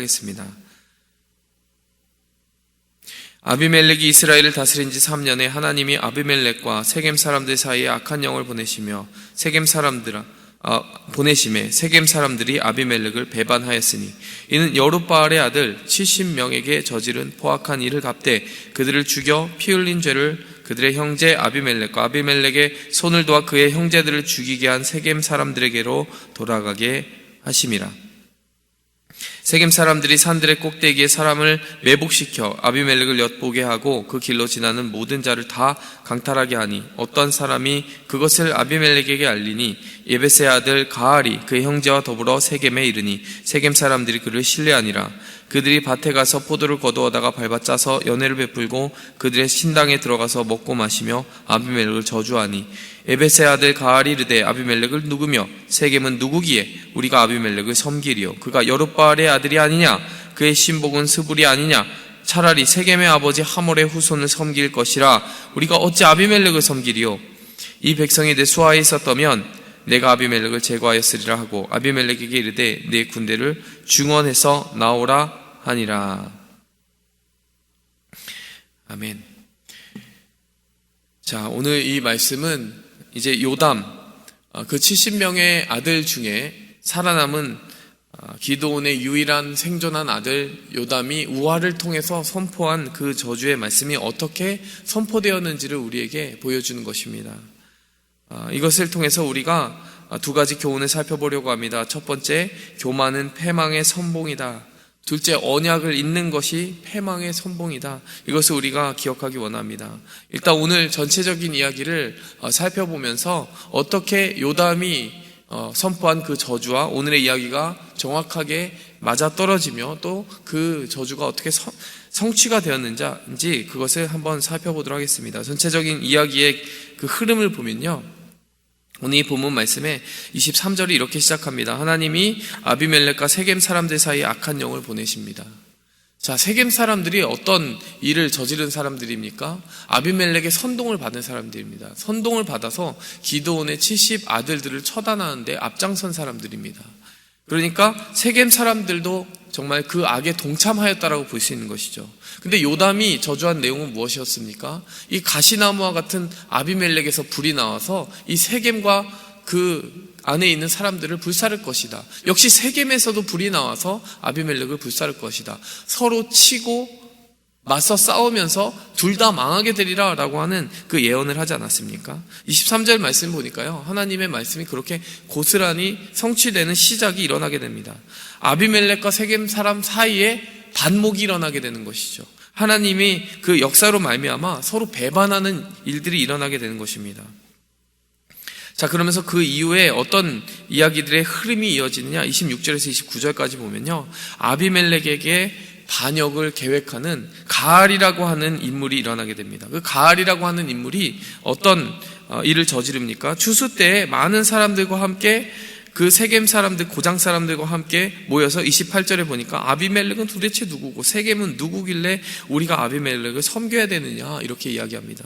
하겠습니다. 아비멜렉이 이스라엘을 다스린 지 3년에 하나님이 아비멜렉과 세겜 사람들 사이에 악한 영을 보내시며 보내심에 세겜 사람들이 아비멜렉을 배반하였으니 이는 여룻바알의 아들 70명에게 저지른 포악한 일을 갚되 그들을 죽여 피 흘린 죄를 그들의 형제 아비멜렉과 아비멜렉의 손을 도와 그의 형제들을 죽이게 한 세겜 사람들에게로 돌아가게 하심이라. 세겜 사람들이 산들의 꼭대기에 사람을 매복시켜 아비멜렉을 엿보게 하고 그 길로 지나는 모든 자를 다 강탈하게 하니 어떤 사람이 그것을 아비멜렉에게 알리니 예베스의 아들 가알이 그의 형제와 더불어 세겜에 이르니 세겜 사람들이 그를 신뢰하니라. 그들이 밭에 가서 포도를 거두어다가 밟아짜서 연회를 베풀고 그들의 신당에 들어가서 먹고 마시며 아비멜렉을 저주하니 에베스의 아들 가알이 이르되 아비멜렉을 누구며 세겜은 누구기에 우리가 아비멜렉을 섬기리요 그가 여룻바알의 아들이 아니냐 그의 신복은 스불이 아니냐 차라리 세겜의 아버지 하몰의 후손을 섬길 것이라 우리가 어찌 아비멜렉을 섬기리요 이 백성이 내 수하에 있었다면 내가 아비멜렉을 제거하였으리라 하고 아비멜렉에게 이르되 내 군대를 중원해서 나오라 하니라. 아멘. 자, 오늘 이 말씀은 이제 요담 그 70명의 아들 중에 살아남은 기드온의 유일한 생존한 아들 요담이 우화를 통해서 선포한 그 저주의 말씀이 어떻게 선포되었는지를 우리에게 보여주는 것입니다. 이것을 통해서 우리가 두 가지 교훈을 살펴보려고 합니다. 첫 번째, 교만은 패망의 선봉이다. 둘째, 언약을 잇는 것이 패망의 선봉이다. 이것을 우리가 기억하기 원합니다. 일단 오늘 전체적인 이야기를 살펴보면서 어떻게 요담이 선포한 그 저주와 오늘의 이야기가 정확하게 맞아떨어지며 또 그 저주가 어떻게 성취가 되었는지 그것을 한번 살펴보도록 하겠습니다. 전체적인 이야기의 그 흐름을 보면요, 오늘 이 본문 말씀에 23절이 이렇게 시작합니다. 하나님이 아비멜렉과 세겜 사람들 사이에 악한 영을 보내십니다. 자, 세겜 사람들이 어떤 일을 저지른 사람들입니까? 아비멜렉의 선동을 받은 사람들입니다. 선동을 받아서 기드온의 70 아들들을 처단하는데 앞장선 사람들입니다. 그러니까 세겜 사람들도 정말 그 악에 동참하였다라고 볼 수 있는 것이죠. 근데 요담이 저주한 내용은 무엇이었습니까? 이 가시나무와 같은 아비멜렉에서 불이 나와서 이 세겜과 그 안에 있는 사람들을 불사를 것이다. 역시 세겜에서도 불이 나와서 아비멜렉을 불사를 것이다. 서로 치고 맞서 싸우면서 둘 다 망하게 되리라 라고 하는 그 예언을 하지 않았습니까? 23절 말씀 보니까요, 하나님의 말씀이 그렇게 고스란히 성취되는 시작이 일어나게 됩니다. 아비멜렉과 세겜 사람 사이에 반목이 일어나게 되는 것이죠. 하나님이 그 역사로 말미암아 서로 배반하는 일들이 일어나게 되는 것입니다. 자, 그러면서 그 이후에 어떤 이야기들의 흐름이 이어지느냐, 26절에서 29절까지 보면요, 아비멜렉에게 반역을 계획하는 가알이라고 하는 인물이 일어나게 됩니다. 그 가알이라고 하는 인물이 어떤 일을 저지릅니까? 추수 때에 많은 사람들과 함께 그 세겜 사람들, 고장 사람들과 함께 모여서 28절에 보니까 아비멜렉은 도대체 누구고 세겜은 누구길래 우리가 아비멜렉을 섬겨야 되느냐 이렇게 이야기합니다.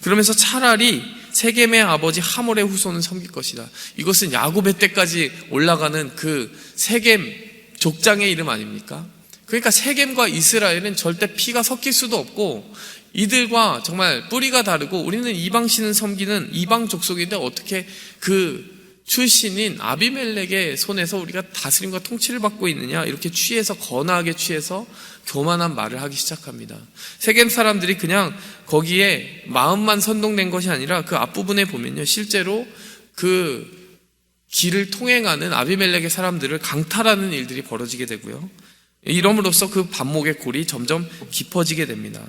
그러면서 차라리 세겜의 아버지 하몰의 후손을 섬길 것이다. 이것은 야곱의 때까지 올라가는 그 세겜 족장의 이름 아닙니까? 그러니까 세겜과 이스라엘은 절대 피가 섞일 수도 없고 이들과 정말 뿌리가 다르고 우리는 이방신을 섬기는 이방 족속인데 어떻게 그 출신인 아비멜렉의 손에서 우리가 다스림과 통치를 받고 있느냐 이렇게 거나하게 취해서 교만한 말을 하기 시작합니다. 세겜 사람들이 그냥 거기에 마음만 선동된 것이 아니라 그 앞부분에 보면요, 실제로 그 길을 통행하는 아비멜렉의 사람들을 강탈하는 일들이 벌어지게 되고요, 이럼으로써 그 반목의 골이 점점 깊어지게 됩니다.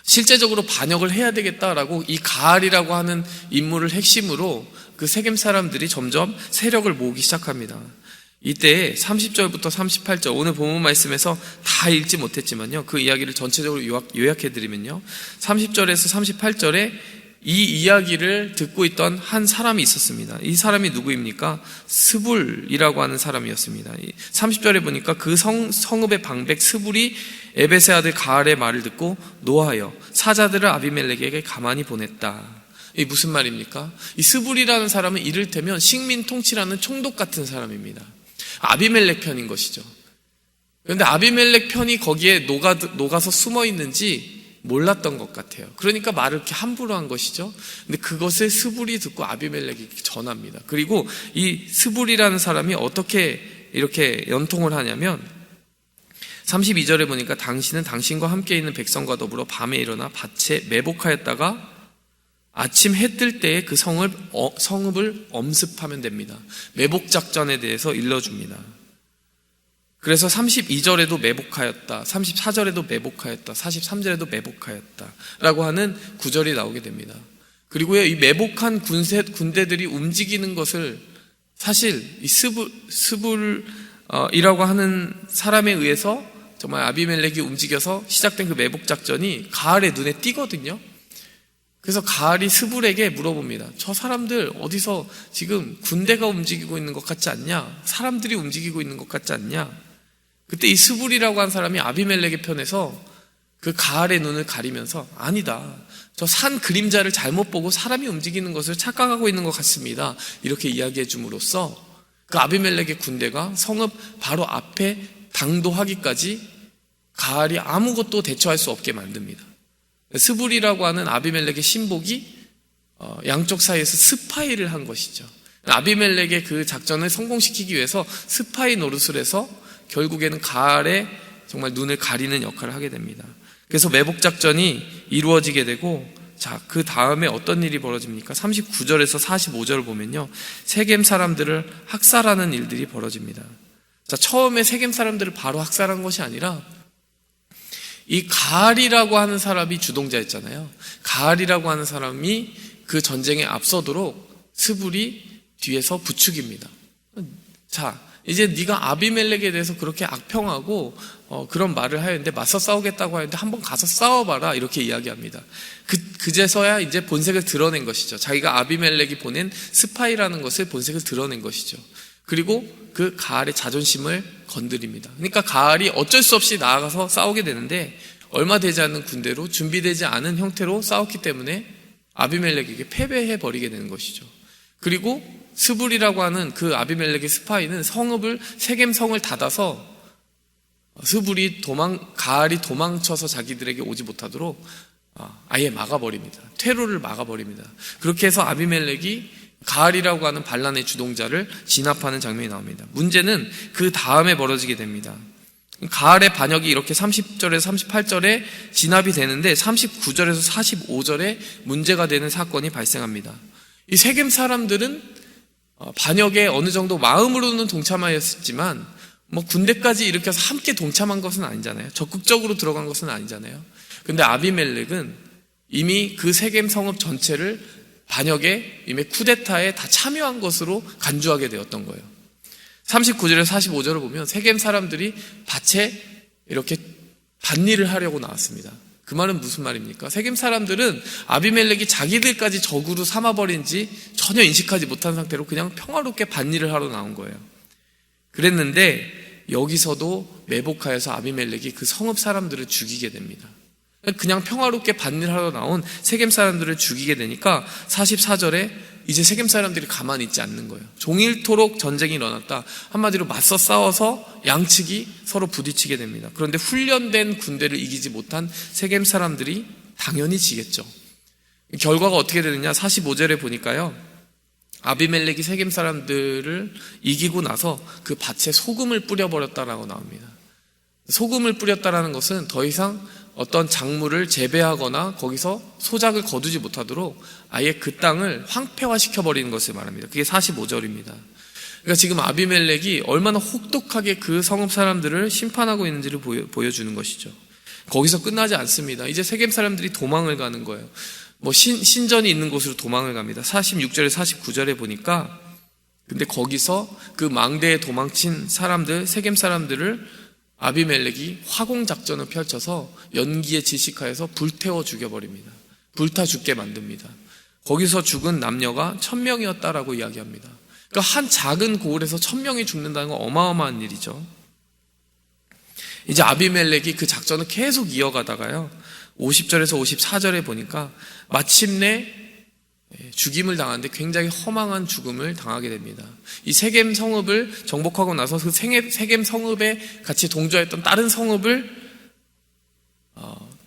실제적으로 반역을 해야 되겠다라고 이 가알이라고 하는 인물을 핵심으로 그 세겜 사람들이 점점 세력을 모으기 시작합니다. 이때 30절부터 38절, 오늘 본문 말씀에서 다 읽지 못했지만요, 그 이야기를 전체적으로 요약해드리면요, 30절에서 38절에 이 이야기를 듣고 있던 한 사람이 있었습니다. 이 사람이 누구입니까? 스불이라고 하는 사람이었습니다. 30절에 보니까 그 성읍의 방백 스불이 에벳의 아들 가알의 말을 듣고 노하여 사자들을 아비멜렉에게 가만히 보냈다. 이 무슨 말입니까? 이 스불이라는 사람은 이를테면 식민 통치라는 총독 같은 사람입니다. 아비멜렉 편인 것이죠. 그런데 아비멜렉 편이 거기에 녹아서 숨어 있는지 몰랐던 것 같아요. 그러니까 말을 이렇게 함부로 한 것이죠. 근데 그것을 스불이 듣고 아비멜렉이 전합니다. 그리고 이 스불이라는 사람이 어떻게 이렇게 연통을 하냐면 32절에 보니까 당신은 당신과 함께 있는 백성과 더불어 밤에 일어나 밭에 매복하였다가 아침 해 뜰 때에 그 성읍을 엄습하면 됩니다. 매복 작전에 대해서 일러줍니다. 그래서 32절에도 매복하였다, 34절에도 매복하였다, 43절에도 매복하였다 라고 하는 구절이 나오게 됩니다. 그리고요, 이 매복한 군대들이 움직이는 것을 사실 이 스불이라고 하는 사람에 의해서 정말 아비멜렉이 움직여서 시작된 그 매복 작전이 가알의 눈에 띄거든요. 그래서 가알이 스불에게 물어봅니다. 저 사람들 어디서 지금 군대가 움직이고 있는 것 같지 않냐? 사람들이 움직이고 있는 것 같지 않냐? 그때 이 스불이라고 한 사람이 아비멜렉의 편에서 그 가알의 눈을 가리면서 아니다, 저 산 그림자를 잘못 보고 사람이 움직이는 것을 착각하고 있는 것 같습니다, 이렇게 이야기해 줌으로써 그 아비멜렉의 군대가 성읍 바로 앞에 당도하기까지 가알이 아무것도 대처할 수 없게 만듭니다. 스불이라고 하는 아비멜렉의 신복이 양쪽 사이에서 스파이를 한 것이죠. 아비멜렉의 그 작전을 성공시키기 위해서 스파이 노릇을 해서 결국에는 가알의 정말 눈을 가리는 역할을 하게 됩니다. 그래서 매복 작전이 이루어지게 되고, 자, 그 다음에 어떤 일이 벌어집니까? 39절에서 45절을 보면요, 세겜 사람들을 학살하는 일들이 벌어집니다. 자, 처음에 세겜 사람들을 바로 학살한 것이 아니라 이 가알이라고 하는 사람이 주동자였잖아요. 가알이라고 하는 사람이 그 전쟁에 앞서도록 스불이 뒤에서 부추깁니다. 자, 이제 네가 아비멜렉에 대해서 그렇게 악평하고 그런 말을 하였는데, 맞서 싸우겠다고 하는데 한번 가서 싸워봐라, 이렇게 이야기합니다. 그제서야 이제 본색을 드러낸 것이죠. 자기가 아비멜렉이 보낸 스파이라는 것을 본색을 드러낸 것이죠. 그리고 그 가알의 자존심을 건드립니다. 그러니까 가알이 어쩔 수 없이 나아가서 싸우게 되는데, 얼마 되지 않는 군대로 준비되지 않은 형태로 싸웠기 때문에 아비멜렉에게 패배해버리게 되는 것이죠. 그리고 스불이라고 하는 그 아비멜렉의 스파이는 세겜 성을 닫아서 가알이 도망쳐서 자기들에게 오지 못하도록 아예 막아버립니다. 퇴로를 막아버립니다. 그렇게 해서 아비멜렉이 가알이라고 하는 반란의 주동자를 진압하는 장면이 나옵니다. 문제는 그 다음에 벌어지게 됩니다. 가알의 반역이 이렇게 30절에서 38절에 진압이 되는데 39절에서 45절에 문제가 되는 사건이 발생합니다. 이 세겜 사람들은 반역에 어느 정도 마음으로는 동참하였지만 군대까지 일으켜서 함께 동참한 것은 아니잖아요. 적극적으로 들어간 것은 아니잖아요. 근데 아비멜렉은 이미 그 세겜 성읍 전체를 반역에, 이미 쿠데타에 다 참여한 것으로 간주하게 되었던 거예요. 39절에서 45절을 보면 세겜 사람들이 밭에 이렇게 밭일을 하려고 나왔습니다. 그 말은 무슨 말입니까? 세겜 사람들은 아비멜렉이 자기들까지 적으로 삼아버린지 전혀 인식하지 못한 상태로 그냥 평화롭게 밭일을 하러 나온 거예요. 그랬는데 여기서도 매복하여서 아비멜렉이 그 성읍 사람들을 죽이게 됩니다. 그냥 평화롭게 밭일하러 나온 세겜 사람들을 죽이게 되니까 44절에 이제 세겜 사람들이 가만히 있지 않는 거예요. 종일토록 전쟁이 일어났다. 한마디로 맞서 싸워서 양측이 서로 부딪히게 됩니다. 그런데 훈련된 군대를 이기지 못한 세겜 사람들이 당연히 지겠죠. 결과가 어떻게 되느냐, 45절에 보니까요, 아비멜렉이 세겜 사람들을 이기고 나서 그 밭에 소금을 뿌려버렸다라고 나옵니다. 소금을 뿌렸다라는 것은 더 이상 어떤 작물을 재배하거나 거기서 소작을 거두지 못하도록 아예 그 땅을 황폐화시켜버리는 것을 말합니다. 그게 45절입니다. 그러니까 지금 아비멜렉이 얼마나 혹독하게 그 성읍 사람들을 심판하고 있는지를 보여주는 것이죠. 거기서 끝나지 않습니다. 이제 세겜 사람들이 도망을 가는 거예요. 신전이 있는 곳으로 도망을 갑니다. 46절에 49절에 보니까, 근데 거기서 그 망대에 도망친 사람들, 세겜 사람들을 아비멜렉이 화공작전을 펼쳐서 연기에 질식하여서 불태워 죽여버립니다. 불타 죽게 만듭니다. 거기서 죽은 남녀가 1000명이었다라고 이야기합니다. 그러니까 한 작은 고을에서 1000명이 죽는다는 건 어마어마한 일이죠. 이제 아비멜렉이 그 작전을 계속 이어가다가요, 50절에서 54절에 보니까 마침내 죽임을 당하는데 굉장히 허망한 죽음을 당하게 됩니다. 이 세겜 성읍을 정복하고 나서 그 세겜 성읍에 같이 동조했던 다른 성읍을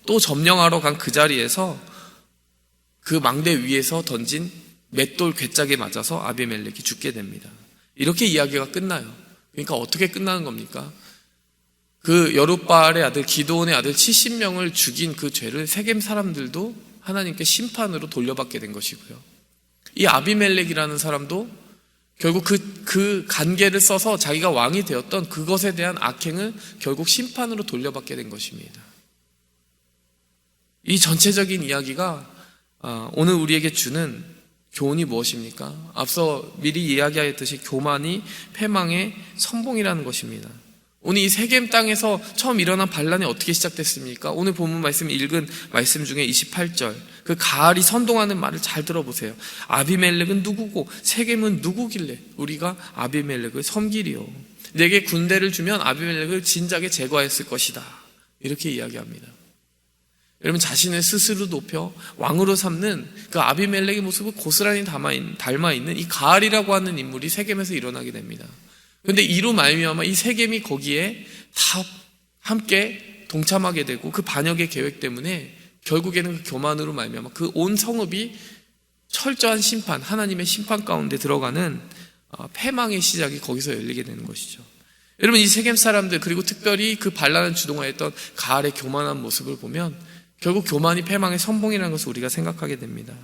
또 점령하러 간 그 자리에서 그 망대 위에서 던진 맷돌 괴짝에 맞아서 아비멜렉이 죽게 됩니다. 이렇게 이야기가 끝나요. 그러니까 어떻게 끝나는 겁니까? 그 여룻바알의 아들 기드온의 아들 70명을 죽인 그 죄를 세겜 사람들도 하나님께 심판으로 돌려받게 된 것이고요. 이 아비멜렉이라는 사람도 결국 그 간계를 써서 자기가 왕이 되었던 그것에 대한 악행을 결국 심판으로 돌려받게 된 것입니다. 이 전체적인 이야기가 오늘 우리에게 주는 교훈이 무엇입니까? 앞서 미리 이야기하였듯이 교만이 패망의 선봉이라는 것입니다. 오늘 이 세겜 땅에서 처음 일어난 반란이 어떻게 시작됐습니까? 오늘 본문 말씀 읽은 말씀 중에 28절 그 가알이 선동하는 말을 잘 들어보세요. 아비멜렉은 누구고 세겜은 누구길래 우리가 아비멜렉을 섬기리요. 내게 군대를 주면 아비멜렉을 진작에 제거했을 것이다. 이렇게 이야기합니다. 여러분 자신을 스스로 높여 왕으로 삼는 그 아비멜렉의 모습을 고스란히 닮아있는 이 가알이라고 하는 인물이 세겜에서 일어나게 됩니다. 그런데 이로 말미암아 이 세겜이 거기에 다 함께 동참하게 되고 그 반역의 계획 때문에 결국에는 그 교만으로 말미암아 그 온 성읍이 철저한 심판, 하나님의 심판 가운데 들어가는 패망의 시작이 거기서 열리게 되는 것이죠. 여러분 이 세겜 사람들 그리고 특별히 그 반란을 주동하였던 가알의 교만한 모습을 보면 결국 교만이 패망의 선봉이라는 것을 우리가 생각하게 됩니다.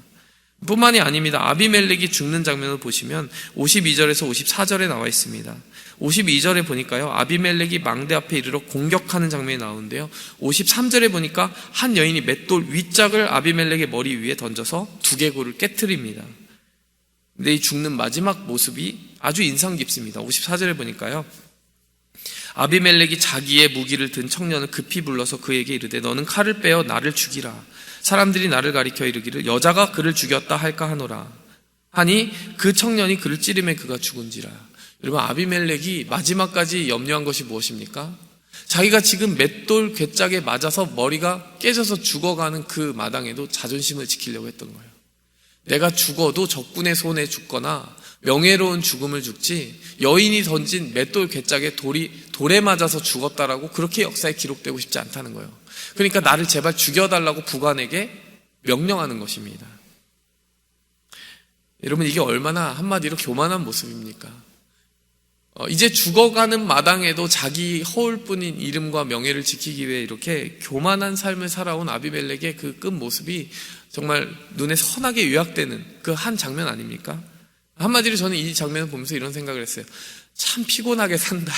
뿐만이 아닙니다. 아비멜렉이 죽는 장면을 보시면 52절에서 54절에 나와 있습니다. 52절에 보니까요, 아비멜렉이 망대 앞에 이르러 공격하는 장면이 나오는데요, 53절에 보니까 한 여인이 맷돌 윗짝을 아비멜렉의 머리 위에 던져서 두개골을 깨트립니다. 근데 이 죽는 마지막 모습이 아주 인상 깊습니다. 54절에 보니까요, 아비멜렉이 자기의 무기를 든 청년을 급히 불러서 그에게 이르되 너는 칼을 빼어 나를 죽이라. 사람들이 나를 가리켜 이르기를 여자가 그를 죽였다 할까 하노라 하니 그 청년이 그를 찌르매 그가 죽은지라. 여러분 아비멜렉이 마지막까지 염려한 것이 무엇입니까? 자기가 지금 맷돌 괴짝에 맞아서 머리가 깨져서 죽어가는 그 마당에도 자존심을 지키려고 했던 거예요. 내가 죽어도 적군의 손에 죽거나 명예로운 죽음을 죽지 여인이 던진 맷돌 괴짝에 돌에 맞아서 죽었다라고 그렇게 역사에 기록되고 싶지 않다는 거예요. 그러니까 나를 제발 죽여달라고 부관에게 명령하는 것입니다. 여러분 이게 얼마나 한마디로 교만한 모습입니까? 이제 죽어가는 마당에도 자기 허울뿐인 이름과 명예를 지키기 위해 이렇게 교만한 삶을 살아온 아비멜렉의 그 끝 모습이 정말 눈에 선하게 요약되는 그 한 장면 아닙니까? 한마디로 저는 이 장면을 보면서 이런 생각을 했어요. 참 피곤하게 산다.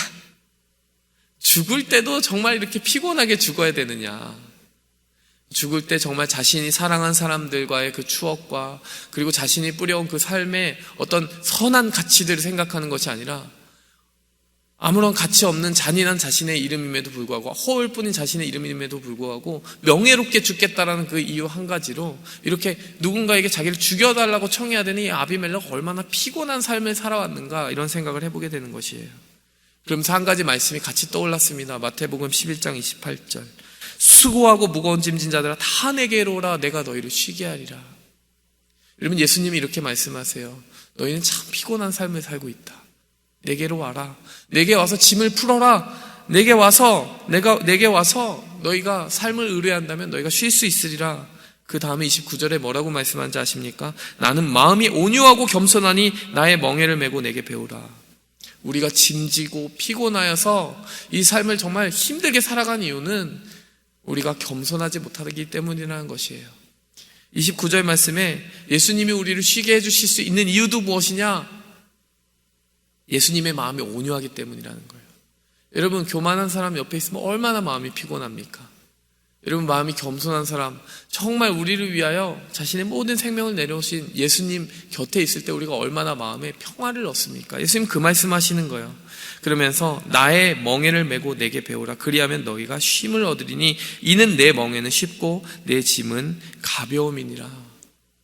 죽을 때도 정말 이렇게 피곤하게 죽어야 되느냐. 죽을 때 정말 자신이 사랑한 사람들과의 그 추억과 그리고 자신이 뿌려온 그 삶의 어떤 선한 가치들을 생각하는 것이 아니라 아무런 가치 없는 잔인한 자신의 이름임에도 불구하고 허울뿐인 자신의 이름임에도 불구하고 명예롭게 죽겠다라는 그 이유 한 가지로 이렇게 누군가에게 자기를 죽여달라고 청해야 되는 이 아비멜렉 얼마나 피곤한 삶을 살아왔는가 이런 생각을 해보게 되는 것이에요. 그러면서 한 가지 말씀이 같이 떠올랐습니다. 마태복음 11장 28절 수고하고 무거운 짐진 자들아 다 내게로 오라 내가 너희를 쉬게 하리라. 여러분 예수님이 이렇게 말씀하세요. 너희는 참 피곤한 삶을 살고 있다. 내게로 와라. 내게 와서 짐을 풀어라. 내게 와서 너희가 삶을 의뢰한다면 너희가 쉴 수 있으리라. 그 다음에 29절에 뭐라고 말씀하는지 아십니까? 나는 마음이 온유하고 겸손하니 나의 멍에를 메고 내게 배우라. 우리가 짐지고 피곤하여서 이 삶을 정말 힘들게 살아간 이유는 우리가 겸손하지 못하기 때문이라는 것이에요. 29절 말씀에 예수님이 우리를 쉬게 해주실 수 있는 이유도 무엇이냐? 예수님의 마음이 온유하기 때문이라는 거예요. 여러분 교만한 사람 옆에 있으면 얼마나 마음이 피곤합니까? 여러분 마음이 겸손한 사람 정말 우리를 위하여 자신의 모든 생명을 내려오신 예수님 곁에 있을 때 우리가 얼마나 마음에 평화를 얻습니까? 예수님 그 말씀하시는 거예요. 그러면서 나의 멍에를 메고 내게 배우라. 그리하면 너희가 쉼을 얻으리니 이는 내 멍에는 쉽고 내 짐은 가벼움이니라.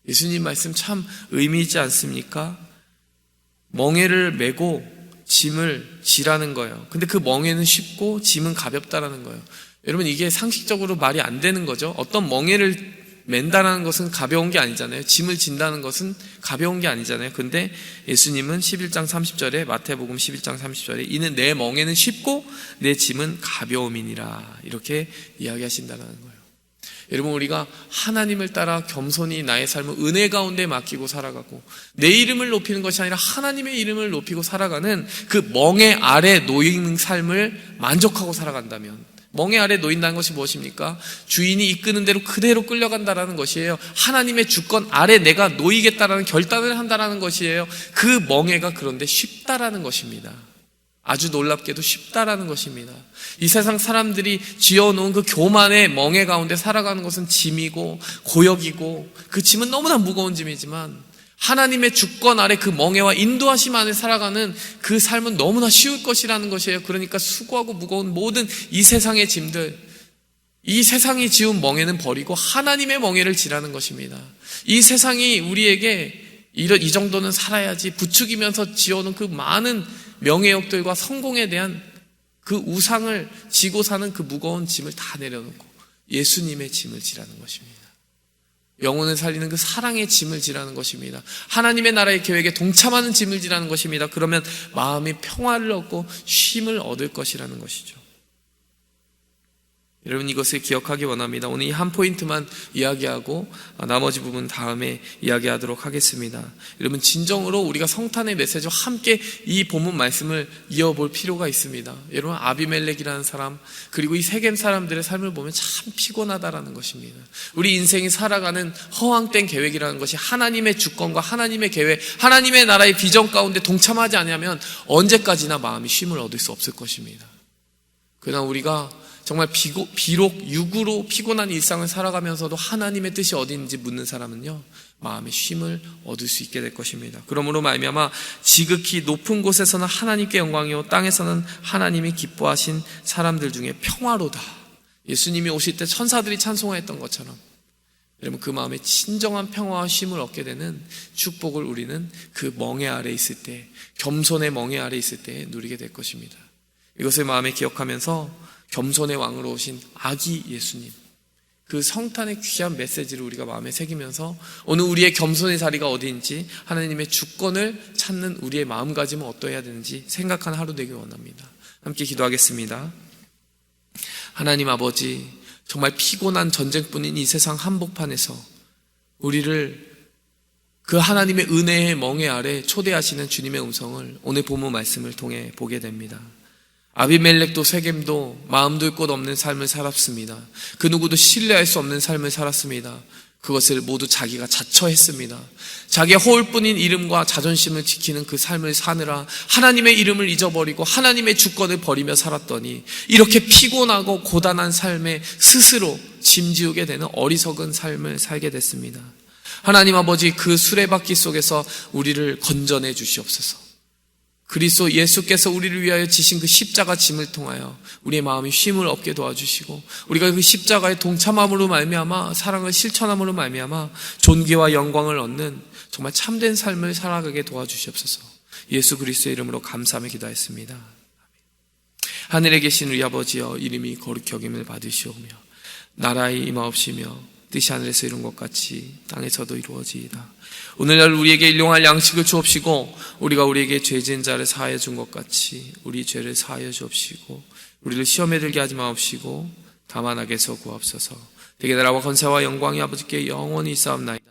예수님 말씀 참 의미 있지 않습니까? 멍에를 메고 짐을 지라는 거예요. 근데 그 멍에는 쉽고 짐은 가볍다라는 거예요. 여러분 이게 상식적으로 말이 안 되는 거죠. 어떤 멍에를 맨다라는 것은 가벼운 게 아니잖아요. 짐을 진다는 것은 가벼운 게 아니잖아요. 근데 예수님은 11장 30절에 마태복음 11장 30절에 이는 내 멍에는 쉽고 내 짐은 가벼움이니라 이렇게 이야기하신다는 거예요. 여러분, 우리가 하나님을 따라 겸손히 나의 삶을 은혜 가운데 맡기고 살아가고 내 이름을 높이는 것이 아니라 하나님의 이름을 높이고 살아가는 그 멍에 아래 놓인 삶을 만족하고 살아간다면, 멍에 아래 놓인다는 것이 무엇입니까? 주인이 이끄는 대로 그대로 끌려간다라는 것이에요. 하나님의 주권 아래 내가 놓이겠다라는 결단을 한다라는 것이에요. 그 멍에가 그런데 쉽다라는 것입니다. 아주 놀랍게도 쉽다라는 것입니다. 이 세상 사람들이 지어놓은 그 교만의 멍에 가운데 살아가는 것은 짐이고 고역이고 그 짐은 너무나 무거운 짐이지만 하나님의 주권 아래 그 멍에와 인도하심 안에 살아가는 그 삶은 너무나 쉬울 것이라는 것이에요. 그러니까 수고하고 무거운 모든 이 세상의 짐들, 이 세상이 지은 멍에는 버리고 하나님의 멍에를 지라는 것입니다. 이 세상이 우리에게 이 정도는 살아야지 부추기면서 지어놓은 그 많은 명예욕들과 성공에 대한 그 우상을 지고 사는 그 무거운 짐을 다 내려놓고 예수님의 짐을 지라는 것입니다. 영혼을 살리는 그 사랑의 짐을 지라는 것입니다. 하나님의 나라의 계획에 동참하는 짐을 지라는 것입니다. 그러면 마음이 평화를 얻고 쉼을 얻을 것이라는 것이죠. 여러분, 이것을 기억하기 원합니다. 오늘 이 한 포인트만 이야기하고 나머지 부분 다음에 이야기하도록 하겠습니다. 여러분, 진정으로 우리가 성탄의 메시지와 함께 이 본문 말씀을 이어볼 필요가 있습니다. 여러분, 아비멜렉이라는 사람, 그리고 이 세겜 사람들의 삶을 보면 참 피곤하다라는 것입니다. 우리 인생이 살아가는 허황된 계획이라는 것이 하나님의 주권과 하나님의 계획, 하나님의 나라의 비전 가운데 동참하지 않으면 언제까지나 마음이 쉼을 얻을 수 없을 것입니다. 그러나 우리가 정말 비록 육으로 피곤한 일상을 살아가면서도 하나님의 뜻이 어디 있는지 묻는 사람은요, 마음의 쉼을 얻을 수 있게 될 것입니다. 그러므로 말미암아 지극히 높은 곳에서는 하나님께 영광이요 땅에서는 하나님이 기뻐하신 사람들 중에 평화로다. 예수님이 오실 때 천사들이 찬송했던 것처럼 여러분, 그 마음에 진정한 평화와 쉼을 얻게 되는 축복을 우리는 그 멍에 아래 있을 때, 겸손의 멍에 아래 있을 때 누리게 될 것입니다. 이것을 마음에 기억하면서 겸손의 왕으로 오신 아기 예수님, 그 성탄의 귀한 메시지를 우리가 마음에 새기면서 오늘 우리의 겸손의 자리가 어디인지, 하나님의 주권을 찾는 우리의 마음가짐은 어떠해야 되는지 생각하는 하루 되길 원합니다. 함께 기도하겠습니다. 하나님 아버지, 정말 피곤한 전쟁뿐인 이 세상 한복판에서 우리를 그 하나님의 은혜의 멍에 아래 초대하시는 주님의 음성을 오늘 본문 말씀을 통해 보게 됩니다. 아비멜렉도 세겜도 마음 둘 곳 없는 삶을 살았습니다. 그 누구도 신뢰할 수 없는 삶을 살았습니다. 그것을 모두 자기가 자처했습니다. 자기의 허울뿐인 이름과 자존심을 지키는 그 삶을 사느라 하나님의 이름을 잊어버리고 하나님의 주권을 버리며 살았더니 이렇게 피곤하고 고단한 삶에 스스로 짐지우게 되는 어리석은 삶을 살게 됐습니다. 하나님 아버지, 그 수레바퀴 속에서 우리를 건져내 주시옵소서. 그리스도 예수께서 우리를 위하여 지신 그 십자가 짐을 통하여 우리의 마음이 쉼을 얻게 도와주시고 우리가 그 십자가에 동참함으로 말미암아 사랑을 실천함으로 말미암아 존귀와 영광을 얻는 정말 참된 삶을 살아가게 도와주시옵소서. 예수 그리스도의 이름으로 감사하며 기도했습니다. 하늘에 계신 우리 아버지여, 이름이 거룩히 여김을 받으시오며 나라의 임하옵시며 뜻이 하늘에서 이룬 것 같이 땅에서도 이루어지이다. 오늘날 우리에게 일용할 양식을 주옵시고 우리가 우리에게 죄 지은 자를 사하여 준 것 같이 우리 죄를 사하여 주옵시고 우리를 시험에 들게 하지 마옵시고 다만 악에서 구하옵소서. 대개 나라와 권세와 영광이 아버지께 영원히 있사옵나이다.